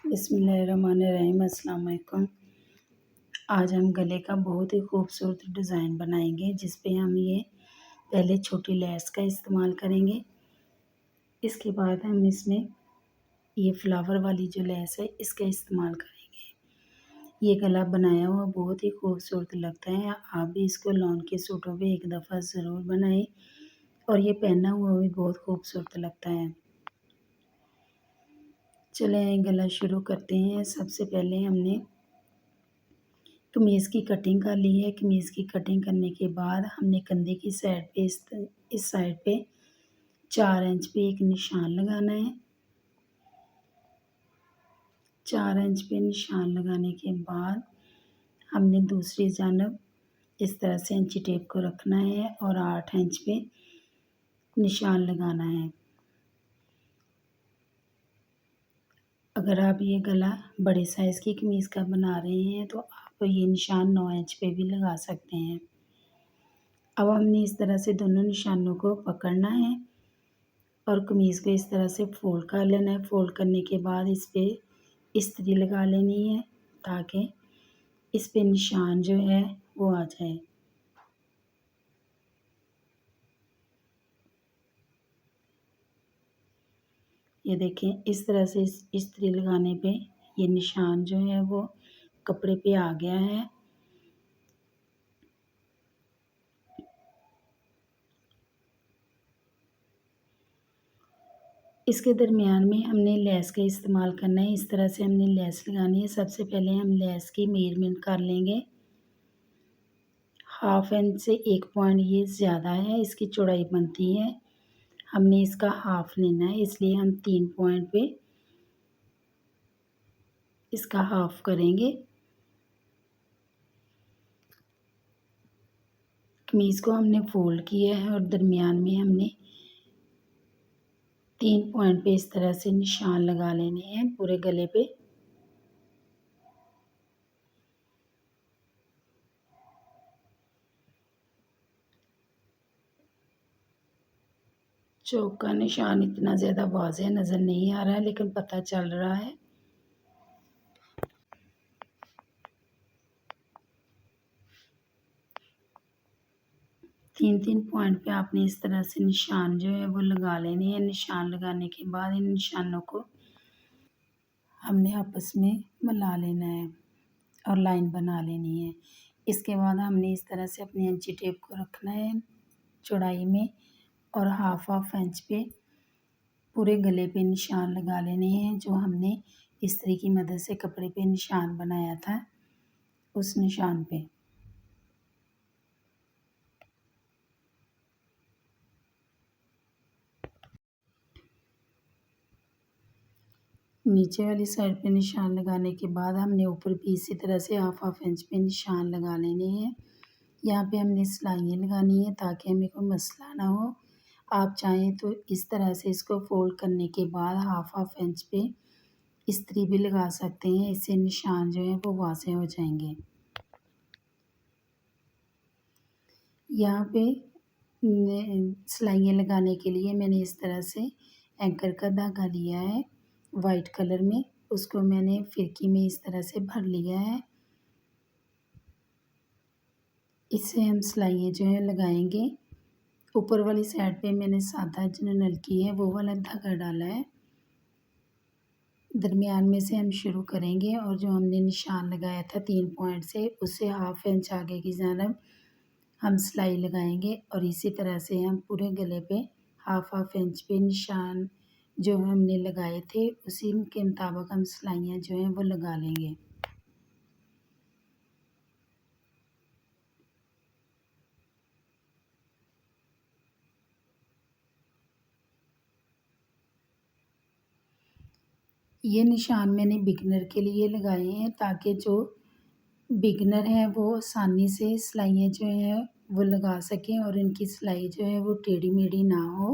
बिस्मिल्लाहिर्रहमानिर्रहीम अस्सलाम वालेकुम। आज हम गले का बहुत ही खूबसूरत डिज़ाइन बनाएंगे जिस पे हम ये पहले छोटी लेस का इस्तेमाल करेंगे। इसके बाद हम इसमें ये फ्लावर वाली जो लेस है इसका इस्तेमाल करेंगे। ये गला बनाया हुआ बहुत ही खूबसूरत लगता है। आप भी इसको लॉन के सूटों पे एक दफ़ा ज़रूर बनाएं और ये पहना हुआ भी बहुत खूबसूरत लगता है। चलें गला शुरू करते हैं। सबसे पहले हमने कमीज़ की कटिंग कर ली है। कमीज़ की कटिंग करने के बाद हमने कंधे की साइड पे इस साइड पे 4 इंच पे एक निशान लगाना है। 4 इंच पे निशान लगाने के बाद हमने दूसरी जानब इस तरह से इंची टेप को रखना है और 8 इंच पे निशान लगाना है। अगर आप ये गला बड़े साइज़ की कमीज़ का बना रहे हैं तो आप ये निशान 9 इंच पे भी लगा सकते हैं। अब हमने इस तरह से दोनों निशानों को पकड़ना है और कमीज़ को इस तरह से फ़ोल्ड कर लेना है। फ़ोल्ड करने के बाद इस पे इस्त्री लगा लेनी है ताकि इस पे निशान जो है वो आ जाए। ये देखें इस तरह से इस्त्री लगाने पे ये निशान जो है वो कपड़े पे आ गया है। इसके दरमियान में हमने लेस का इस्तेमाल करना है। इस तरह से हमने लेस लगानी है। सबसे पहले हम लेस की मेज़रमेंट कर लेंगे। 1/2 इंच से 1 पॉइंट ये ज़्यादा है, इसकी चौड़ाई बनती है। हमने इसका हाफ लेना है इसलिए हम 3 पॉइंट पे इसका हाफ करेंगे। कमीज़ को हमने फ़ोल्ड किया है और दरमियान में हमने 3 पॉइंट पे इस तरह से निशान लगा लेने हैं पूरे गले पे। चौक का निशान इतना ज़्यादा वाज़ेह नज़र नहीं आ रहा है लेकिन पता चल रहा है। तीन पॉइंट पे आपने इस तरह से निशान जो है वो लगा लेने हैं। निशान लगाने के बाद इन निशानों को हमने आपस में मिला लेना है और लाइन बना लेनी है। इसके बाद हमने इस तरह से अपनी इंची टेप को रखना है चौड़ाई में और हाफ इंच पे पूरे गले पे निशान लगा लेने हैं जो हमने इस्त्री की मदद से कपड़े पे निशान बनाया था उस निशान पे। नीचे वाली साइड पे निशान लगाने के बाद हमने ऊपर भी इसी तरह से हाफ इंच पे निशान लगा लेने हैं। यहाँ पे हमने सिलाइयाँ लगानी है ताकि हमें कोई मसला ना हो। आप चाहें तो इस तरह से इसको फ़ोल्ड करने के बाद हाफ इंच पे इस्त्री भी लगा सकते हैं। इससे निशान जो है वो वाज़ेह हो जाएंगे। यहाँ पे सिलाइयाँ लगाने के लिए मैंने इस तरह से एंकर का धागा लिया है वाइट कलर में। उसको मैंने फिरकी में इस तरह से भर लिया है। इससे हम सिलाइयाँ जो है लगाएंगे। ऊपर वाली साइड पे मैंने सादा जो नलकी है वो वाला धागा डाला है। दरमियान में से हम शुरू करेंगे और जो हमने निशान लगाया था 3 पॉइंट से उससे हाफ इंच आगे की जानब हम सिलाई लगाएंगे और इसी तरह से हम पूरे गले पे हाफ इंच पे निशान जो हमने लगाए थे उसी के मुताबिक हम सिलाइयाँ जो हैं वो लगा लेंगे। ये निशान मैंने बिगनर के लिए लगाए हैं ताकि जो बिगनर हैं वो आसानी से सिलाइयाँ जो हैं वो लगा सकें और इनकी सिलाई जो है वो टेढ़ी मेढ़ी ना हो।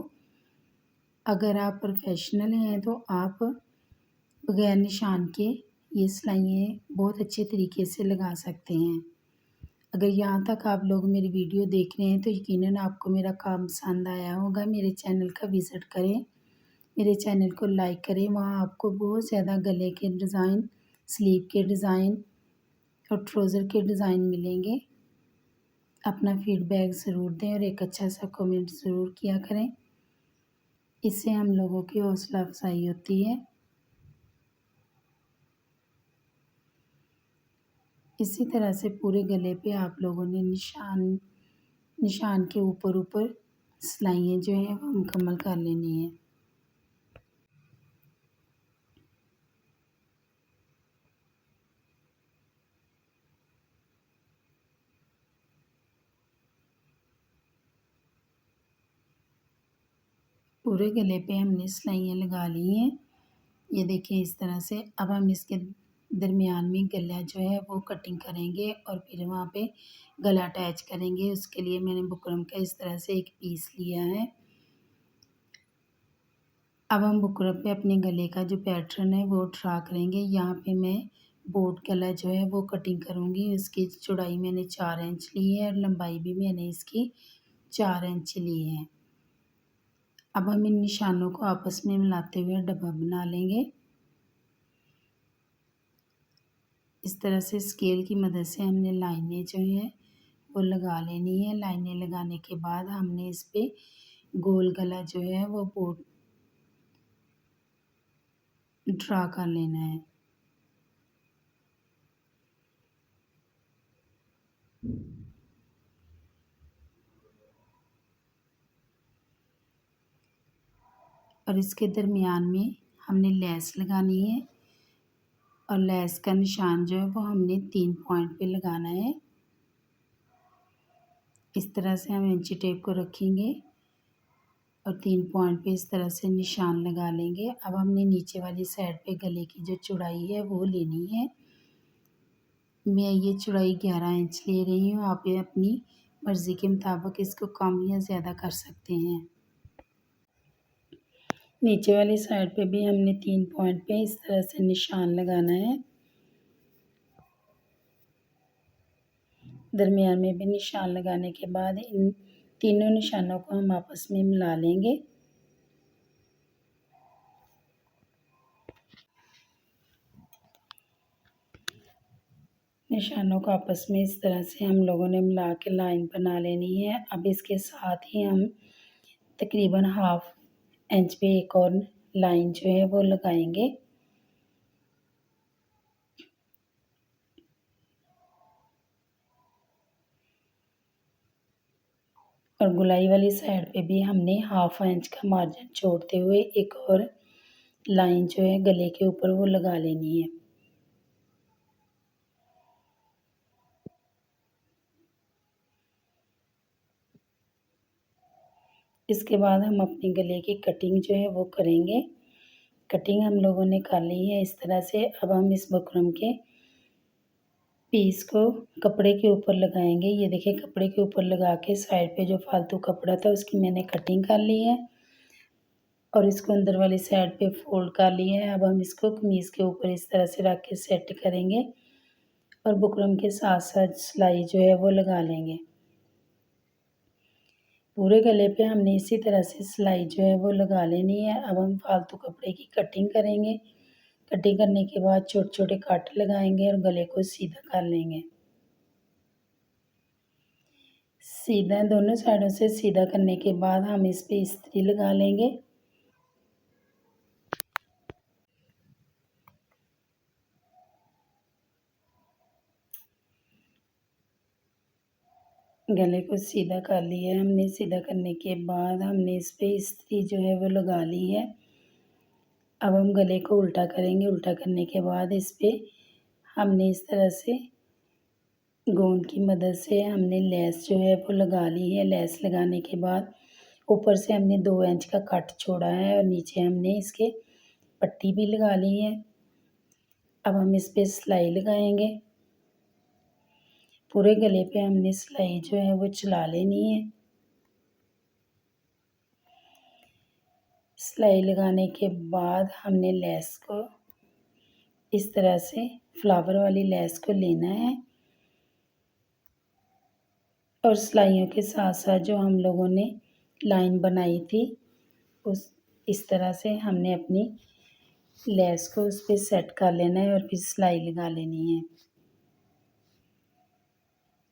अगर आप प्रोफेशनल हैं तो आप बगैर निशान के ये सिलाइयाँ बहुत अच्छे तरीके से लगा सकते हैं। अगर यहाँ तक आप लोग मेरी वीडियो देख रहे हैं तो यकीनन आपको मेरा काम पसंद आया होगा। मेरे चैनल का विज़िट करें मेरे चैनल को लाइक करें। वहाँ आपको बहुत ज़्यादा गले के डिज़ाइन, स्लीव के डिज़ाइन और ट्राउज़र के डिज़ाइन मिलेंगे। अपना फीडबैक ज़रूर दें और एक अच्छा सा कमेंट ज़रूर किया करें। इससे हम लोगों की हौसला अफ़ज़ाई होती है। इसी तरह से पूरे गले पे आप लोगों ने निशान के ऊपर सिलाइयाँ जो हैं वो मुकम्मल कर लेनी है। पूरे गले पे हमने सिलाइयाँ लगा ली हैं। ये देखिए इस तरह से। अब हम इसके दरमियान में गला जो है वो कटिंग करेंगे और फिर वहाँ पे गला अटैच करेंगे। उसके लिए मैंने बुकरम का इस तरह से एक पीस लिया है। अब हम बुकरम पे अपने गले का जो पैटर्न है वो ड्रा करेंगे। यहाँ पे मैं बोट गला जो है वो कटिंग करूँगी। उसकी चौड़ाई मैंने 4 इंच ली है और लंबाई भी मैंने इसकी 4 इंच ली है। अब हम इन निशानों को आपस में मिलाते हुए डब्बा बना लेंगे। इस तरह से स्केल की मदद से हमने लाइनें जो हैं वो लगा लेनी है। लाइनें लगाने के बाद हमने इस पे गोल गला जो है वो बोट ड्रा कर लेना है। और इसके दरमियान में हमने लेस लगानी है और लेस का निशान जो है वो हमने 3 पॉइंट पे लगाना है। इस तरह से हम इंची टेप को रखेंगे और 3 पॉइंट पे इस तरह से निशान लगा लेंगे। अब हमने नीचे वाली साइड पे गले की जो चौड़ाई है वो लेनी है। मैं ये चौड़ाई 11 इंच ले रही हूँ। आप ये अपनी मर्ज़ी के मुताबिक इसको कम या ज़्यादा कर सकते हैं। नीचे वाली साइड पे भी हमने 3 पॉइंट पे इस तरह से निशान लगाना है। दरमियान में भी निशान लगाने के बाद इन तीनों निशानों को हम आपस में मिला लेंगे। निशानों को आपस में इस तरह से हम लोगों ने मिला के लाइन बना लेनी है। अब इसके साथ ही हम तकरीबन हाफ इंच पे एक और लाइन जो है वो लगाएंगे। और गुलाई वाली साइड पे भी हमने हाफ इंच का मार्जिन छोड़ते हुए एक और लाइन जो है गले के ऊपर वो लगा लेनी है। इसके बाद हम अपने गले की कटिंग जो है वो करेंगे। कटिंग हम लोगों ने कर ली है इस तरह से। अब हम इस बुकरम के पीस को कपड़े के ऊपर लगाएंगे। ये देखिए कपड़े के ऊपर लगा के साइड पे जो फालतू कपड़ा था उसकी मैंने कटिंग कर ली है और इसको अंदर वाली साइड पे फोल्ड कर लिया है। अब हम इसको कमीज़ के ऊपर इस तरह से रख के सेट करेंगे और बुकरम के साथ साथ सिलाई जो है वो लगा लेंगे। पूरे गले पे हमने इसी तरह से सिलाई जो है वो लगा लेनी है। अब हम फालतू कपड़े की कटिंग करेंगे। कटिंग करने के बाद छोटे-छोटे कट लगाएंगे और गले को सीधा कर लेंगे। सीधा दोनों साइडों से सीधा करने के बाद हम इस पे इस्त्री लगा लेंगे। गले को सीधा कर लिया है हमने। सीधा करने के बाद हमने इस पे इस्त्री जो है वो लगा ली है। अब हम गले को उल्टा करेंगे। उल्टा करने के बाद इस पे हमने इस तरह से गोंद की मदद से हमने लेस जो है वो लगा ली है। लेस लगाने के बाद ऊपर से हमने 2 इंच का कट छोड़ा है और नीचे हमने इसके पट्टी भी लगा ली है। अब हम इस पे सिलाई लगाएंगे। पूरे गले पे हमने सिलाई जो है वो चला लेनी है। सिलाई लगाने के बाद हमने लेस को इस तरह से फ्लावर वाली लेस को लेना है और सिलाइयों के साथ साथ जो हम लोगों ने लाइन बनाई थी उस इस तरह से हमने अपनी लेस को उस पे सेट कर लेना है और फिर सिलाई लगा लेनी है।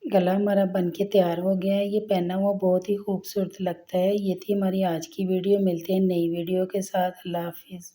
गला हमारा बनके तैयार हो गया है। ये पहना हुआ बहुत ही खूबसूरत लगता है। ये थी हमारी आज की वीडियो। मिलते हैं नई वीडियो के साथ। अल्लाह हाफ़िज़।